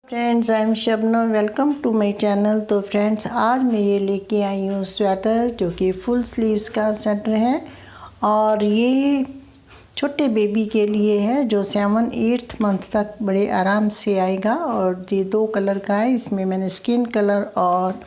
Friends, I am Shabnam. Welcome to my channel. तो friends, आज मैं ये लेके आई हूँ स्वेटर जो कि फुल स्लीव्स का स्वेटर है और ये छोटे बेबी के लिए है जो 7-8 मंथ तक बड़े आराम से आएगा। और ये 2 कलर का है। इसमें मैंने स्किन कलर और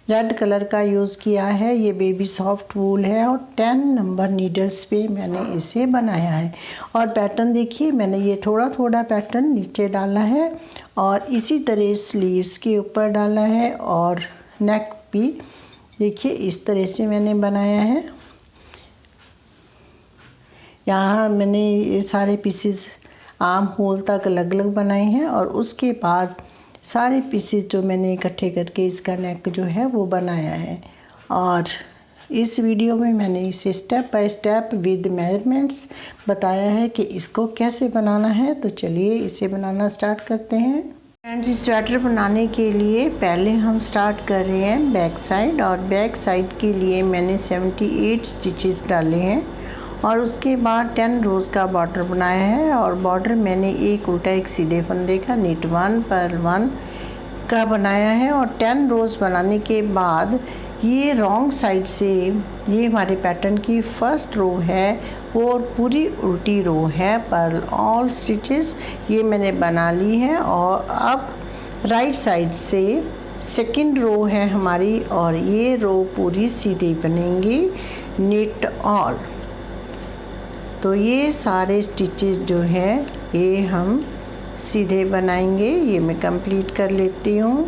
रेड कलर का यूज़ किया है। ये बेबी सॉफ्ट वूल है और 10 नंबर नीडल्स पे मैंने इसे बनाया है। और पैटर्न देखिए, मैंने ये थोड़ा थोड़ा पैटर्न नीचे डाला है और इसी तरह स्लीव्स के ऊपर डाला है और नेक भी देखिए इस तरह से मैंने बनाया है। यहाँ मैंने ये सारे पीसेस आर्म होल तक अलग अलग बनाए हैं और उसके बाद सारे पीसेस जो मैंने इकट्ठे करके इसका नेक जो है वो बनाया है। और इस वीडियो में मैंने इसे step by step with measurements बताया है कि इसको कैसे बनाना है। तो चलिए इसे बनाना स्टार्ट करते हैं। फ्रेंड्स, इस स्वेटर बनाने के लिए पहले हम स्टार्ट कर रहे हैं बैक साइड। और बैक साइड के लिए मैंने 78 स्टिचेस डाले हैं और उसके बाद 10 रोज़ का बॉर्डर बनाया है। और बॉर्डर मैंने एक उल्टा एक सीधे फंदे का नीट 1 पर 1 का बनाया है। और 10 रोज़ बनाने के बाद ये रॉन्ग साइड से ये हमारे पैटर्न की फर्स्ट रो है और पूरी उल्टी रो है पर ऑल स्टिचेस ये मैंने बना ली है। और अब राइट साइड से सेकंड रो है हमारी और ये रो पूरी सीधी बनेंगी नीट ऑल। तो ये सारे स्टिचेस जो है ये हम सीधे बनाएंगे। ये मैं कंप्लीट कर लेती हूँ।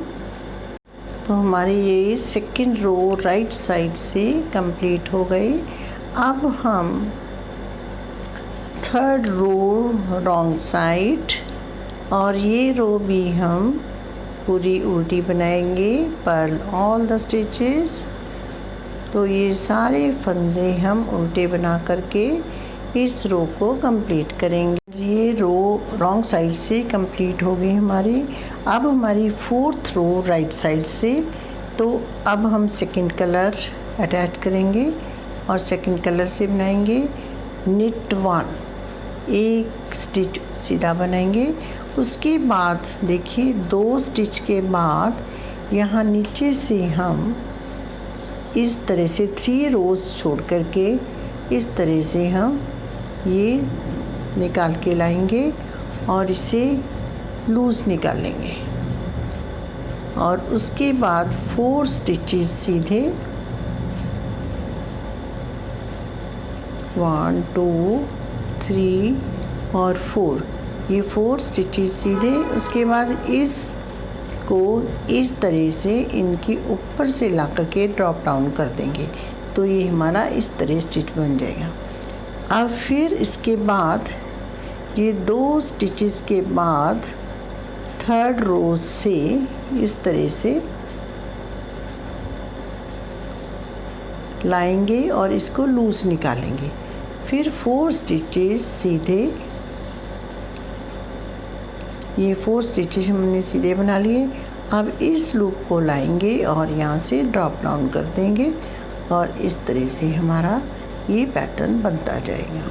तो हमारी ये सेकंड रो राइट साइड से कंप्लीट हो गई। अब हम थर्ड रो रॉन्ग साइड और ये रो भी हम पूरी उल्टी बनाएंगे पर ऑल द स्टिचेस। तो ये सारे फंदे हम उल्टे बना करके इस रो को कंप्लीट करेंगे। ये रो रॉन्ग साइड से कंप्लीट हो गई हमारी। अब हमारी फोर्थ रो राइट साइड से। तो अब हम सेकंड कलर अटैच करेंगे और सेकंड कलर से बनाएंगे निट 1 एक स्टिच सीधा बनाएंगे। उसके बाद देखिए 2 स्टिच के बाद यहाँ नीचे से हम इस तरह से 3 रोज़ छोड़ करके इस तरह से हम ये निकाल के लाएंगे और इसे लूज़ निकालेंगे। और उसके बाद 4 स्टिचेस सीधे 1 2 3 और 4 ये 4 स्टिचेस सीधे। उसके बाद इसको इस तरह से इनके ऊपर से ला करके ड्रॉप डाउन कर देंगे। तो ये हमारा इस तरह स्टिच बन जाएगा। अब फिर इसके बाद ये 2 स्टिचेस के बाद थर्ड रो से इस तरह से लाएंगे और इसको लूज़ निकालेंगे। फिर 4 स्टिचेस सीधे ये 4 स्टिचेस हमने सीधे बना लिए। अब इस लूप को लाएंगे और यहाँ से ड्रॉप डाउन कर देंगे और इस तरह से हमारा ये पैटर्न बनता जाएगा।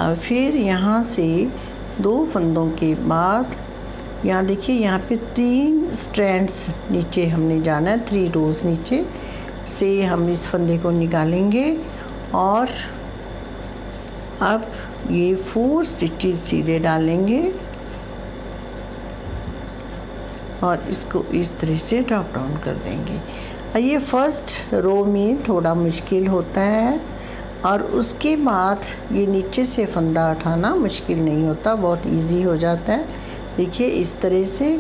अब फिर यहाँ से 2 फंदों के बाद यहाँ देखिए यहाँ पे 3 स्ट्रैंड्स नीचे हमने जाना है। 3 रोज़ नीचे से हम इस फंदे को निकालेंगे और अब ये 4 स्टिचेस सीधे डालेंगे और इसको इस तरह से ड्रॉप डाउन कर देंगे। ये फर्स्ट रो में थोड़ा मुश्किल होता है और उसके बाद ये नीचे से फंदा उठाना मुश्किल नहीं होता, बहुत इजी हो जाता है। देखिए इस तरह से।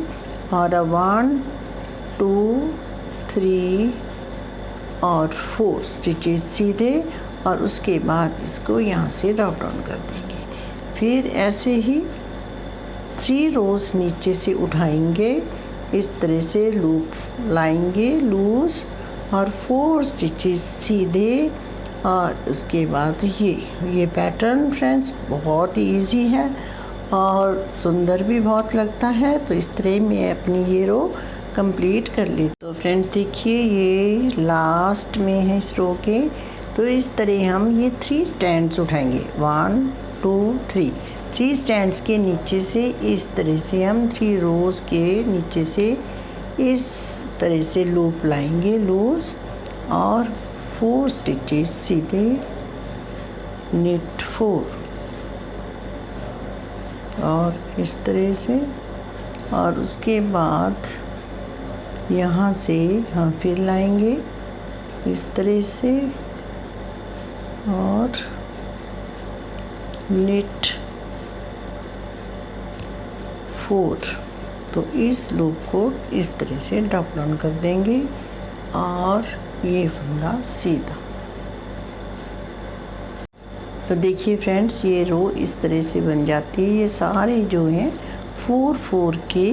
और 1 2 3 और 4 स्टिचेस सीधे और उसके बाद इसको यहाँ से ड्रॉप डाउन कर देंगे। फिर ऐसे ही 3 रोज़ नीचे से उठाएंगे, इस तरह से लूप लाएंगे लूज़ और 4 स्टिचेस सीधे। और उसके बाद ये पैटर्न फ्रेंड्स बहुत ही इजी है और सुंदर भी बहुत लगता है। तो इस तरह मैं अपनी ये रो कंप्लीट कर ली। तो फ्रेंड्स देखिए ये लास्ट में है इस रो के। तो इस तरह हम ये 3 स्टैंड्स उठाएंगे 1 2 3 3 स्टैंड्स के नीचे से इस तरह से हम 3 रोज़ के नीचे से इस तरह से लूप लाएंगे लूज़, और 4 स्टिचेस सीधे निट 4 और इस तरह से, और उसके बाद यहाँ से हम फिर लाएंगे इस तरह से और निट 4। तो इस लूप को इस तरह से ड्रॉप डाउन कर देंगे और ये फंदा सीधा। तो देखिए फ्रेंड्स, ये रो इस तरह से बन जाती है। ये सारे जो हैं 4-4 के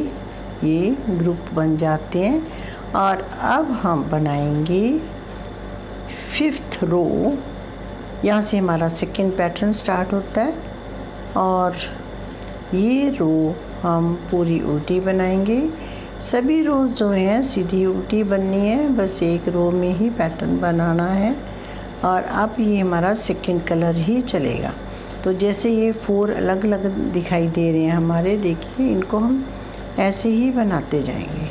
ये ग्रुप बन जाते हैं। और अब हम बनाएंगे 5th रो। यहाँ से हमारा सेकंड पैटर्न स्टार्ट होता है और ये रो हम पूरी उल्टी बनाएंगे। सभी रोज़ जो हैं सीधी उल्टी बननी है, बस एक रो में ही पैटर्न बनाना है। और अब ये हमारा सेकंड कलर ही चलेगा। तो जैसे ये 4 अलग अलग दिखाई दे रहे हैं हमारे, देखिए इनको हम ऐसे ही बनाते जाएंगे।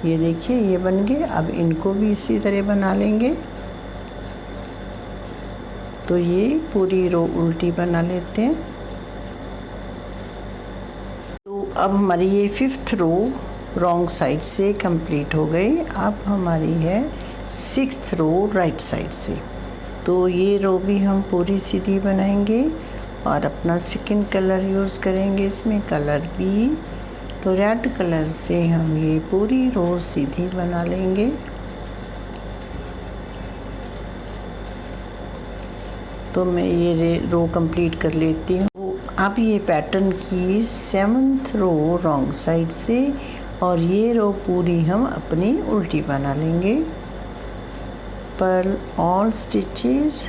ये देखिए ये बन गए। अब इनको भी इसी तरह बना लेंगे। तो ये पूरी रो उल्टी बना लेते हैं। तो अब हमारी ये 5th रो रॉन्ग साइड से कंप्लीट हो गई। अब हमारी है 6th रो राइट साइड से। तो ये रो भी हम पूरी सीधी बनाएंगे और अपना सेकंड कलर यूज़ करेंगे इसमें, कलर बी। तो रेड कलर से हम ये पूरी रो सीधी बना लेंगे। तो मैं ये रो कंप्लीट कर लेती हूँ। अब ये पैटर्न की 7th रो रॉन्ग साइड से, और ये रो पूरी हम अपनी उल्टी बना लेंगे। पर्ल ऑल स्टिचेस,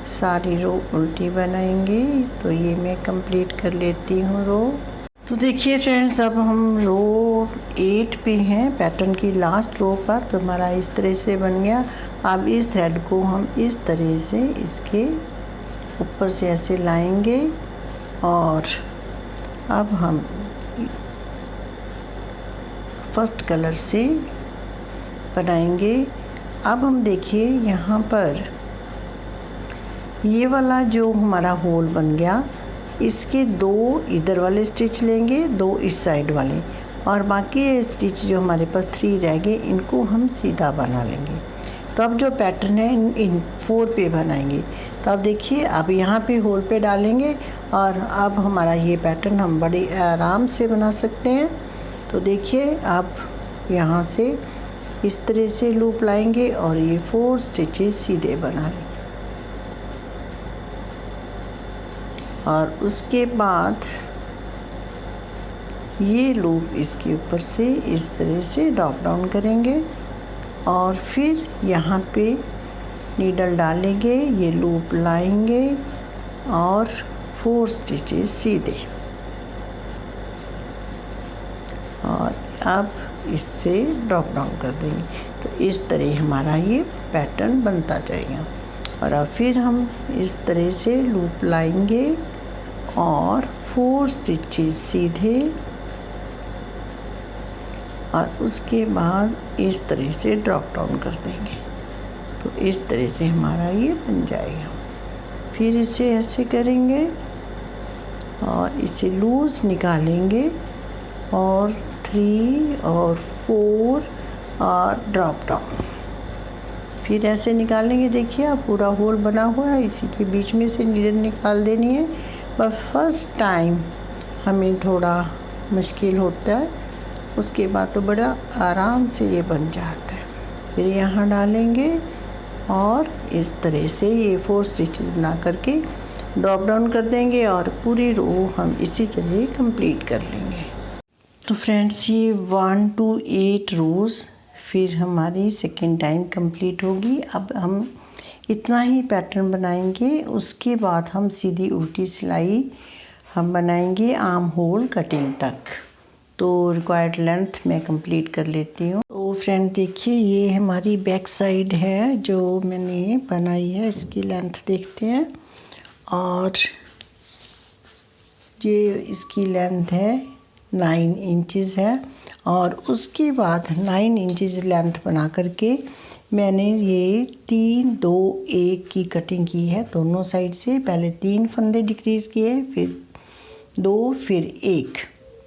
सारी रो उल्टी बनाएंगे। तो ये मैं कंप्लीट कर लेती हूँ रो। तो देखिए फ्रेंड्स, अब हम रो 8 पे हैं, पैटर्न की लास्ट रो पर। तो हमारा इस तरह से बन गया। अब इस थ्रेड को हम इस तरह से इसके ऊपर से ऐसे लाएंगे और अब हम फर्स्ट कलर से बनाएंगे। अब हम देखिए यहाँ पर ये वाला जो हमारा होल बन गया, इसके 2 इधर वाले स्टिच लेंगे, 2 इस साइड वाले, और बाकी स्टिच जो हमारे पास 3 रह गए इनको हम सीधा बना लेंगे। तो अब जो पैटर्न है इन 4 पे बनाएंगे। तो अब देखिए, अब यहाँ पे होल पे डालेंगे और अब हमारा ये पैटर्न हम बड़े आराम से बना सकते हैं। तो देखिए, अब यहाँ से इस तरह से लूप लाएंगे और ये 4 स्टिचेस सीधे बना लेंगे। और उसके बाद ये लूप इसके ऊपर से इस तरह से ड्रॉप डाउन करेंगे और फिर यहाँ पे नीडल डालेंगे, ये लूप लाएंगे और 4 स्टिचेस सीधे। और अब इससे ड्रॉप डाउन कर देंगे। तो इस तरह हमारा ये पैटर्न बनता जाएगा। और अब फिर हम इस तरह से लूप लाएंगे और 4 स्टिचेस सीधे, और उसके बाद इस तरह से ड्रॉप डाउन कर देंगे। तो इस तरह से हमारा ये बन जाएगा। फिर इसे ऐसे करेंगे और इसे लूज़ निकालेंगे और 3 और 4 और ड्रॉप डाउन, फिर ऐसे निकालेंगे। देखिए, अब पूरा होल बना हुआ है, इसी के बीच में से नीडल निकाल देनी है। पर फर्स्ट टाइम हमें थोड़ा मुश्किल होता है, उसके बाद तो बड़ा आराम से ये बन जाता है। फिर यहाँ डालेंगे और इस तरह से ये 4 स्टिचेस बना करके ड्रॉप डाउन कर देंगे और पूरी रो हम इसी तरह कंप्लीट कर लेंगे। तो फ्रेंड्स, ये 1 to 8 रोज़ फिर हमारी सेकेंड टाइम कंप्लीट होगी। अब हम इतना ही पैटर्न बनाएंगे, उसके बाद हम सीधी उल्टी सिलाई हम बनाएंगे आर्म होल कटिंग तक। तो रिक्वायर्ड लेंथ मैं कंप्लीट कर लेती हूँ। तो फ्रेंड देखिए, ये हमारी बैक साइड है जो मैंने बनाई है, इसकी लेंथ देखते हैं। और ये इसकी लेंथ है 9 इंचेस है और उसके बाद 9 इंचेस लेंथ बना करके मैंने ये 3 2 1 की कटिंग की है दोनों साइड से। पहले 3 फंदे डिक्रीज़ किए, फिर 2, फिर 1।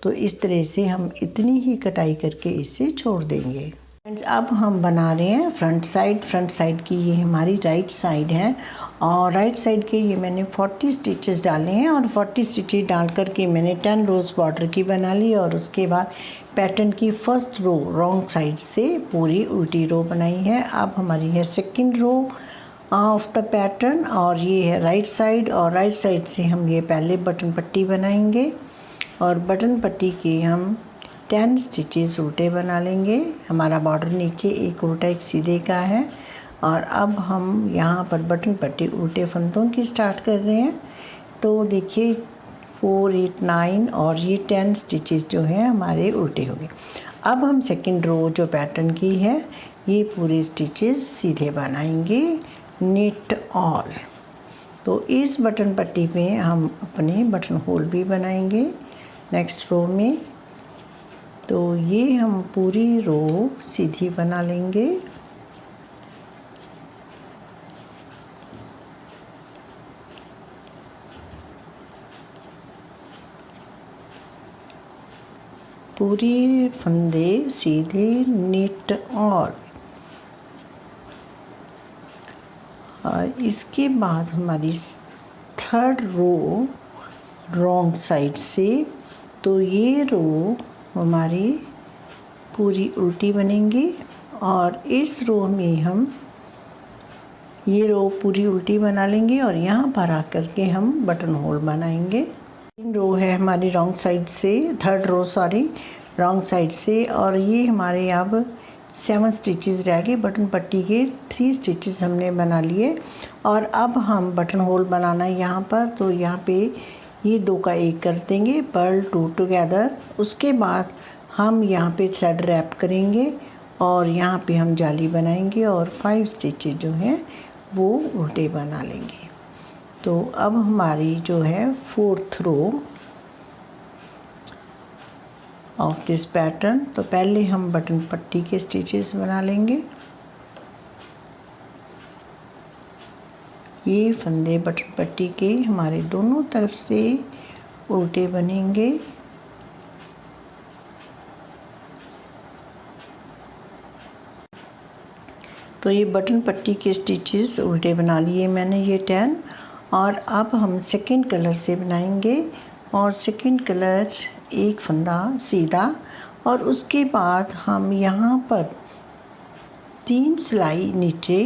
तो इस तरह से हम इतनी ही कटाई करके इसे छोड़ देंगे। फ्रेंड्स, अब हम बना रहे हैं फ्रंट साइड की। ये हमारी राइट साइड है और राइट साइड के ये मैंने 40 स्टिचेस डाले हैं और 40 स्टिचेस डाल करके मैंने 10 रोज़ बॉर्डर की बना ली और उसके बाद पैटर्न की फर्स्ट रो रॉन्ग साइड से पूरी उल्टी रो बनाई है। अब हमारी है second row of the pattern और ये है राइट साइड और राइट साइड से हम ये पहले बटन पट्टी बनाएंगे और बटन पट्टी के हम 10 स्टिचेस उल्टे बना लेंगे। हमारा बॉर्डर नीचे एक उल्टा एक सीधे का है और अब हम यहाँ पर बटन पट्टी उल्टे फंदों की स्टार्ट कर रहे हैं। तो देखिए 4 8 9 और ये 10 स्टिचेस जो हैं हमारे उल्टे हो गए। अब हम सेकंड रो जो पैटर्न की है ये पूरे स्टिचेस सीधे बनाएंगे निट ऑल। तो इस बटन पट्टी पे हम अपने बटन होल भी बनाएंगे नेक्स्ट रो में। तो ये हम पूरी रो सीधी बना लेंगे। पूरी फंदे सीधे निट ऑल और इसके बाद हमारी थर्ड रो रॉन्ग साइड से। तो ये रो हमारी पूरी उल्टी बनेंगी और इस रो में हम ये रो पूरी उल्टी बना लेंगे और यहाँ पर आकर के हम बटन होल बनाएंगे। इन रो है हमारी रॉन्ग साइड से, third row sorry wrong side से और ये हमारे अब 7 स्टिचेस रह गए। बटन पट्टी के 3 स्टिचेस हमने बना लिए और अब हम बटन होल बनाना है यहाँ पर। तो यहाँ पे ये 2 का 1 कर देंगे, पर्ल 2 टुगेदर। उसके बाद हम यहाँ पे थ्रेड रैप करेंगे और यहाँ पे हम जाली बनाएंगे और 5 स्टिचेस जो हैं वो उल्टे बना लेंगे। तो अब हमारी जो है fourth row of this pattern. तो पहले हम बटन पट्टी के स्टिचेस बना लेंगे। ये फंदे बटन पट्टी के हमारे दोनों तरफ से उल्टे बनेंगे। तो ये बटन पट्टी के स्टिचेस उल्टे बना लिए मैंने ये 10 और अब हम सेकंड कलर से बनाएंगे और सेकंड कलर एक फंदा सीधा और उसके बाद हम यहाँ पर 3 सिलाई नीचे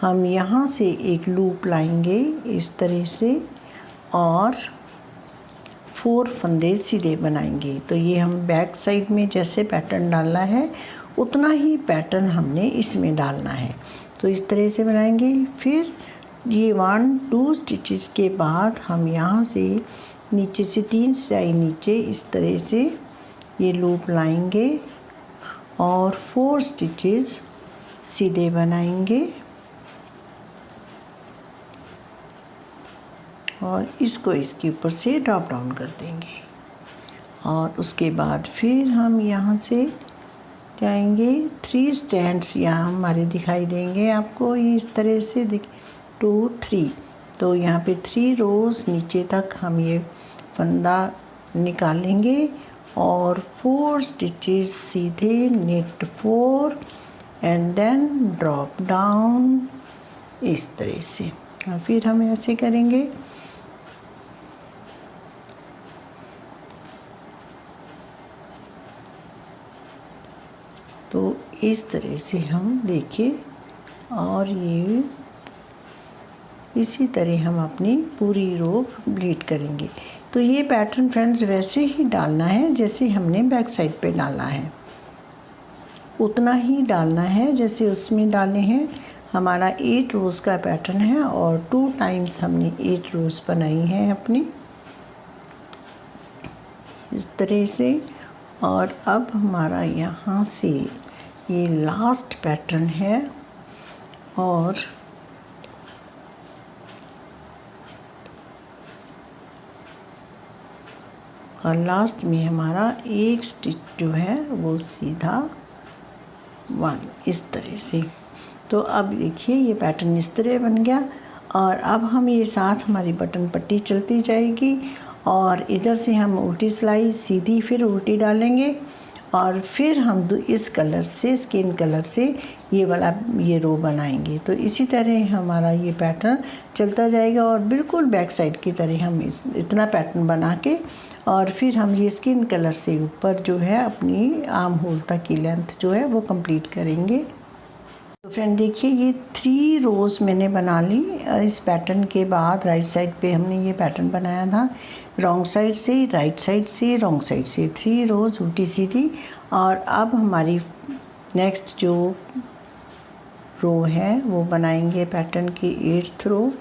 हम यहाँ से एक लूप लाएंगे इस तरह से और 4 फंदे सीधे बनाएंगे। तो ये हम बैक साइड में जैसे पैटर्न डालना है उतना ही पैटर्न हमने इसमें डालना है। तो इस तरह से बनाएंगे। फिर ये 1 2 स्टिचेस के बाद हम यहाँ से नीचे से 3 सिलाई नीचे इस तरह से ये लूप लाएंगे और 4 स्टिचेस सीधे बनाएंगे और इसको इसके ऊपर से ड्रॉप डाउन कर देंगे और उसके बाद फिर हम यहाँ से जाएंगे 3 स्टैंड्स यहाँ हमारे दिखाई देंगे आपको ये इस तरह से 2 3। तो यहाँ पे 3 रोज़ नीचे तक हम ये फंदा निकालेंगे और 4 स्टिचेस सीधे knit 4 and then drop down इस तरह से। और फिर हम ऐसे करेंगे। तो इस तरह से हम देखिए और ये इसी तरह हम अपनी पूरी रो कंप्लीट करेंगे। तो ये पैटर्न फ्रेंड्स वैसे ही डालना है जैसे हमने बैक साइड पे डाला है, उतना ही डालना है जैसे उसमें डाले हैं। हमारा 8 रोज़ का पैटर्न है और 2 टाइम्स हमने 8 रोज़ बनाई हैं अपनी इस तरह से। और अब हमारा यहाँ से ये लास्ट पैटर्न है और और लास्ट में हमारा एक स्टिच जो है वो सीधा 1 इस तरह से। तो अब देखिए ये पैटर्न इस तरह बन गया। और अब हम ये साथ हमारी बटन पट्टी चलती जाएगी और इधर से हम उल्टी सिलाई सीधी फिर उल्टी डालेंगे और फिर हम इस कलर से स्किन कलर से ये वाला ये रो बनाएंगे। तो इसी तरह हमारा ये पैटर्न चलता जाएगा और बिल्कुल बैक साइड की तरह हम इतना पैटर्न बना के और फिर हम ये स्किन कलर से ऊपर जो है अपनी आर्म होल तक की लेंथ जो है वो कंप्लीट करेंगे। तो फ्रेंड देखिए ये 3 रोज़ मैंने बना ली। इस पैटर्न के बाद राइट साइड पे हमने ये पैटर्न बनाया था, रॉन्ग साइड से, राइट साइड से, रॉन्ग साइड से 3 रोज़ उल्टी सीधी। और अब हमारी नेक्स्ट जो रो है वो बनाएंगे पैटर्न की 8th रो।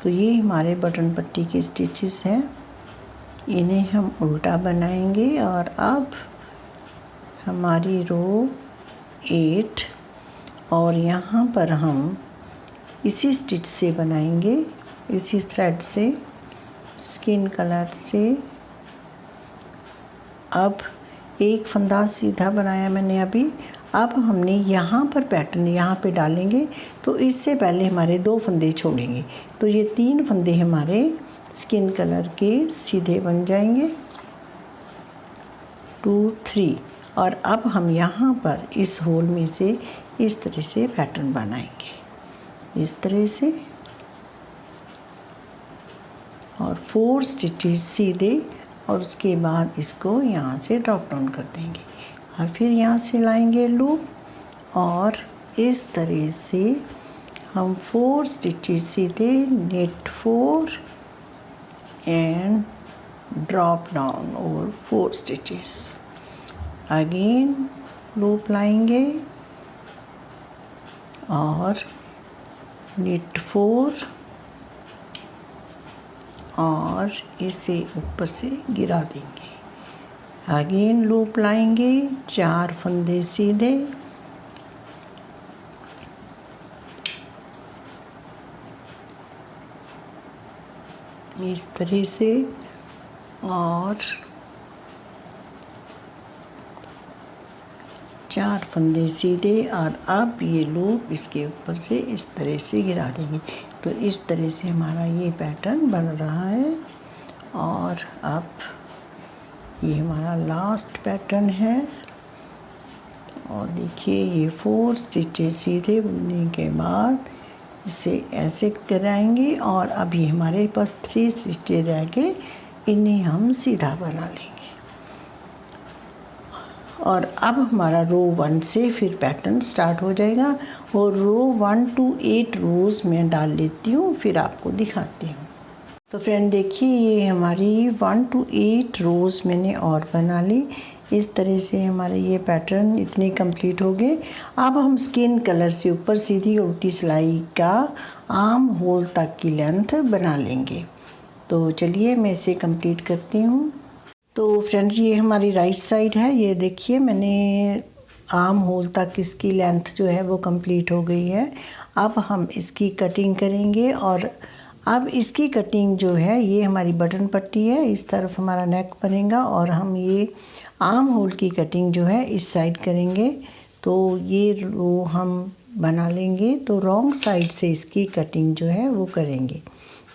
तो ये हमारे बटन पट्टी के स्टिचेस हैं, इन्हें हम उल्टा बनाएंगे। और अब हमारी रो 8 और यहाँ पर हम इसी स्टिच से बनाएंगे, इसी थ्रेड से, स्किन कलर से। अब एक फंदा सीधा बनाया मैंने अभी। अब हमने यहाँ पर पैटर्न यहाँ पे डालेंगे तो इससे पहले हमारे 2 फंदे छोड़ेंगे। तो ये 3 फंदे हमारे स्किन कलर के सीधे बन जाएंगे 2 3। और अब हम यहाँ पर इस होल में से इस तरह से पैटर्न बनाएंगे, इस तरह से। और 4 स्टिचेस सीधे और उसके बाद इसको यहाँ से ड्रॉप डाउन कर देंगे और फिर यहाँ से लाएंगे लूप और इस तरह से हम 4 स्टिचेस सीधे, net 4 and drop down over 4 stitches. Again loop लाएंगे और नेट 4 और इसे ऊपर से गिरा देंगे। अगेन लूप लाएंगे, 4 फंदे सीधे, इस तरह से। और 4 फंदे सीधे और अब ये लूप इसके ऊपर से इस तरह से गिरा देंगे। तो इस तरह से हमारा ये पैटर्न बन रहा है। और अब ये हमारा लास्ट पैटर्न है। और देखिए ये 4 स्टिचेस सीधे बुनने के बाद इसे ऐसे कराएंगे और अभी हमारे पास 3 स्टिचेस रह गए, इन्हें हम सीधा बना लेंगे। और अब हमारा रो 1 से फिर पैटर्न स्टार्ट हो जाएगा। और रो 1 to 8 रोज़ मैं डाल लेती हूँ, फिर आपको दिखाती हूँ। तो फ्रेंड देखिए ये हमारी 1 to 8 रोज़ मैंने और बना ली। इस तरह से हमारे ये पैटर्न इतने कंप्लीट हो गए। अब हम स्किन कलर से ऊपर सीधी उल्टी सिलाई का आर्म होल तक की लेंथ बना लेंगे। तो चलिए मैं इसे कंप्लीट करती हूँ। तो फ्रेंड्स ये हमारी राइट साइड है, ये देखिए मैंने आर्म होल तक इसकी लेंथ जो है वो कंप्लीट हो गई है। अब हम इसकी कटिंग करेंगे और अब इसकी कटिंग जो है ये हमारी बटन पट्टी है, इस तरफ हमारा नेक बनेगा और हम ये आर्म होल की कटिंग जो है इस साइड करेंगे। तो ये रो हम बना लेंगे, तो रॉन्ग साइड से इसकी कटिंग जो है वो करेंगे।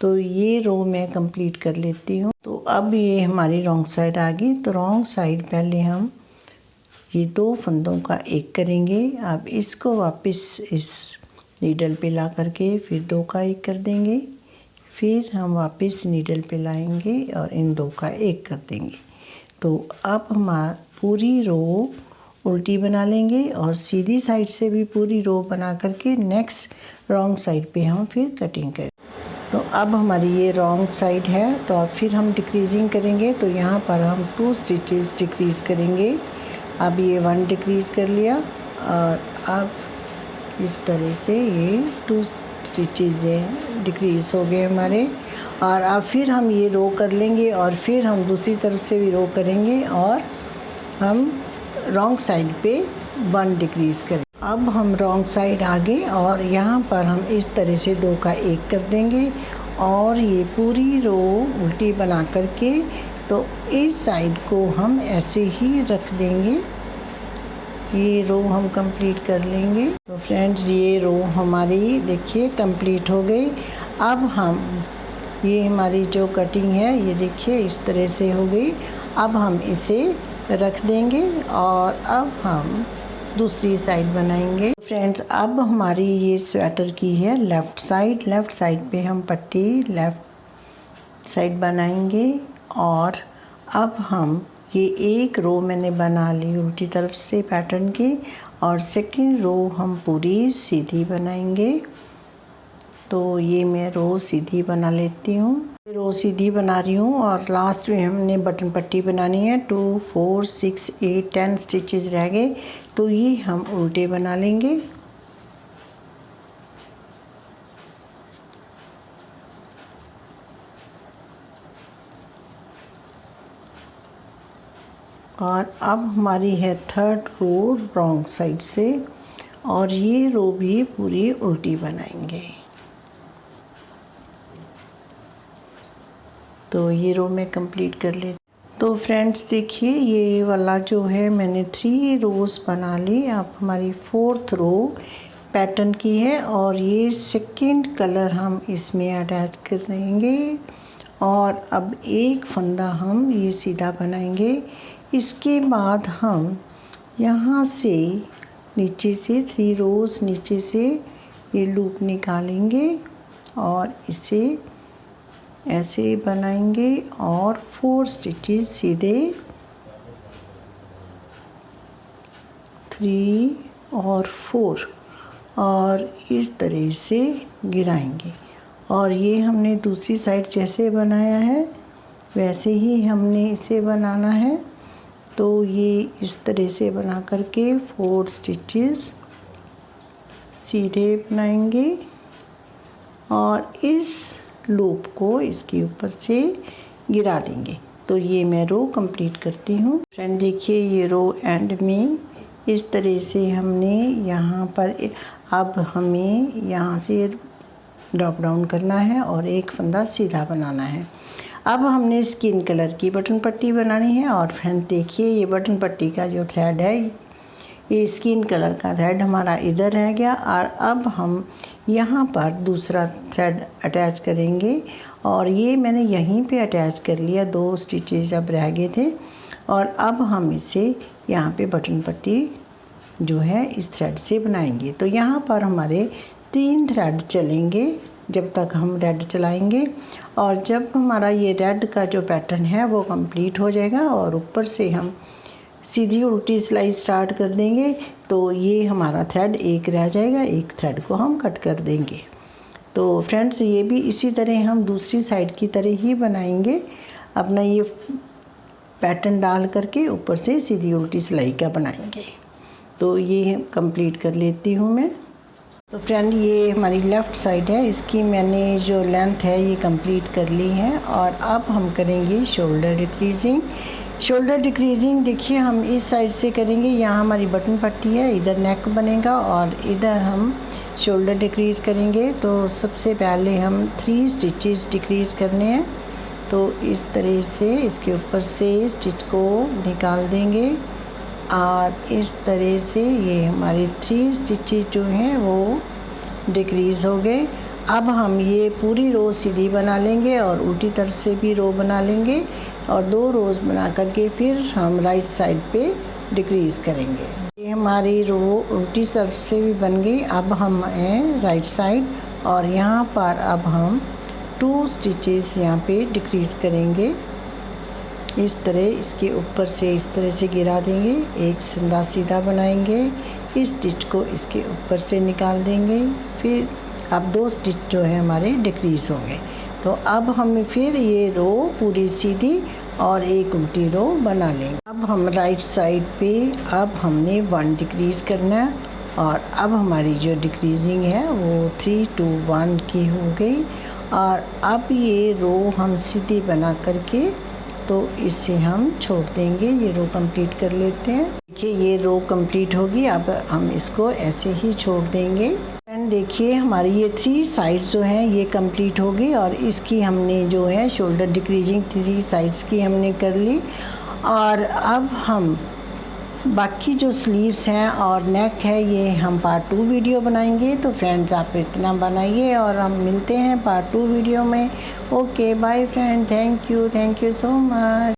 तो ये रो मैं कंप्लीट कर लेती हूँ। तो अब ये हमारी रॉन्ग साइड आ गई। तो रॉन्ग साइड पहले हम ये 2 फंदों का एक करेंगे। अब इसको वापस इस नीडल पे ला करके फिर 2 का एक कर देंगे। फिर हम वापस नीडल पे लाएंगे और इन 2 का एक कर देंगे। तो अब हम पूरी रो उल्टी बना लेंगे और सीधी साइड से भी पूरी रो बना करके नेक्स्ट रॉन्ग साइड पे हम फिर कटिंग करें। तो अब हमारी ये रॉन्ग साइड है, तो अब फिर हम डिक्रीजिंग करेंगे। तो यहाँ पर हम 2 स्टिचेस डिक्रीज़ करेंगे। अब ये 1 डिक्रीज़ कर लिया और अब इस तरह से ये 2 स्टिचेस डिक्रीज़ हो गए हमारे। और अब फिर हम ये रो कर लेंगे और फिर हम दूसरी तरफ से भी रो करेंगे और हम रॉन्ग साइड पे 1 डिक्रीज़ करेंगे। अब हम रॉन्ग साइड आगे और यहाँ पर हम इस तरह से 2 का एक कर देंगे और ये पूरी रो उल्टी बना करके तो इस साइड को हम ऐसे ही रख देंगे। ये रो हम कंप्लीट कर लेंगे। तो फ्रेंड्स ये रो हमारी देखिए कंप्लीट हो गई। अब हम ये हमारी जो कटिंग है ये देखिए इस तरह से हो गई। अब हम इसे रख देंगे और अब हम दूसरी साइड बनाएंगे। फ्रेंड्स अब हमारी ये स्वेटर की है लेफ़्ट साइड पे हम पट्टी लेफ़्ट साइड बनाएंगे। और अब हम ये एक रो मैंने बना ली उल्टी तरफ से पैटर्न की, और सेकंड रो हम पूरी सीधी बनाएंगे। तो ये मैं रो सीधी बना लेती हूँ। रो सीधी बना रही हूँ और लास्ट में हमने बटन पट्टी बनानी है। 2 4 6 8 10 स्टिचेस रह गए, तो ये हम उल्टे बना लेंगे। और अब हमारी है थर्ड रो रॉन्ग साइड से, और ये रो भी पूरी उल्टी बनाएंगे। तो ये रो मैं कंप्लीट कर लेती। तो फ्रेंड्स देखिए ये वाला जो है मैंने 3 रोज़ बना ली। अब हमारी 4th रो पैटर्न की है, और ये सेकंड कलर हम इसमें अटैच कर देंगे। और अब एक फंदा हम ये सीधा बनाएंगे। इसके बाद हम यहाँ से नीचे से 3 रोज़ नीचे से ये लूप निकालेंगे और इसे ऐसे बनाएंगे और 4 स्टिचेस सीधे 3 और 4 और इस तरह से गिराएंगे। और ये हमने दूसरी साइड जैसे बनाया है वैसे ही हमने इसे बनाना है। तो ये इस तरह से बना करके 4 स्टिचेस सीधे बनाएंगे और इस लूप को इसके ऊपर से गिरा देंगे। तो ये मैं रो कंप्लीट करती हूँ। फ्रेंड देखिए ये रो एंड में इस तरह से हमने यहाँ पर अब हमें यहाँ से ड्रॉप डाउन करना है और एक फंदा सीधा बनाना है। अब हमने स्किन कलर की बटन पट्टी बनानी है। और फ्रेंड देखिए ये बटन पट्टी का जो थ्रेड है ये स्किन कलर का थ्रेड हमारा इधर रह गया, और अब हम यहाँ पर दूसरा थ्रेड अटैच करेंगे। और ये मैंने यहीं पे अटैच कर लिया, 2 स्टिचेस अब रह गए थे। और अब हम इसे यहाँ पे बटन पट्टी जो है इस थ्रेड से बनाएंगे। तो यहाँ पर हमारे 3 थ्रेड चलेंगे जब तक हम रेड चलाएंगे, और जब हमारा ये रेड का जो पैटर्न है वो कंप्लीट हो जाएगा और ऊपर से हम सीधी उल्टी सिलाई स्टार्ट कर देंगे। तो ये हमारा थ्रेड एक रह जाएगा, एक थ्रेड को हम कट कर देंगे। तो फ्रेंड्स ये भी इसी तरह हम दूसरी साइड की तरह ही बनाएंगे। अपना ये पैटर्न डाल करके ऊपर से सीधी उल्टी सिलाई का बनाएंगे। तो ये कंप्लीट कर लेती हूँ मैं। तो फ्रेंड ये हमारी लेफ़्ट साइड है, इसकी मैंने जो लेंथ है ये कंप्लीट कर ली है। और अब हम करेंगे शोल्डर डिक्रीजिंग। शोल्डर डिक्रीजिंग देखिए हम इस साइड से करेंगे। यहाँ हमारी बटन पट्टी है, इधर नेक बनेगा और इधर हम शोल्डर डिक्रीज़ करेंगे। तो सबसे पहले हम 3 स्टिचेस डिक्रीज़ करने हैं। तो इस तरह से इसके ऊपर से स्टिच को निकाल देंगे और इस तरह से ये हमारी 3 स्टिचेस जो हैं वो डिक्रीज़ हो गए। अब हम ये पूरी रो सीधी बना लेंगे और उल्टी तरफ से भी रो बना लेंगे और 2 रोज़ बना करके फिर हम राइट साइड पे डिक्रीज़ करेंगे। ये हमारी रो उल्टी तरफ से भी बन गई। अब हम हैं राइट साइड और यहाँ पर अब हम 2 स्टिचेस यहाँ पे डिक्रीज़ करेंगे। इस तरह इसके ऊपर से इस तरह से गिरा देंगे, एक फंदा सीधा बनाएंगे, इस स्टिच को इसके ऊपर से निकाल देंगे। फिर अब 2 स्टिच जो है हमारे डिक्रीज़ होंगे। तो अब हम फिर ये रो पूरी सीधी और एक उल्टी रो बना लेंगे। अब हम राइट साइड पे अब हमने 1 डिक्रीज़ करना है और अब हमारी जो डिक्रीजिंग है वो 3 2 1 की हो गई। और अब ये रो हम सीधी बना करके तो इसे हम छोड़ देंगे। ये रो कंप्लीट कर लेते हैं। देखिए ये रो कंप्लीट होगी। अब हम इसको ऐसे ही छोड़ देंगे। फ्रेंड देखिए हमारी ये 3 साइड्स जो हैं ये कंप्लीट हो गई और इसकी हमने जो है शोल्डर डिक्रीजिंग 3 साइड्स की हमने कर ली। और अब हम बाकी जो स्लीव्स हैं और नेक है ये हम पार्ट 2 वीडियो बनाएंगे। तो फ्रेंड्स आप इतना बनाइए और हम मिलते हैं पार्ट 2 वीडियो में। Okay bye friend, thank you so much.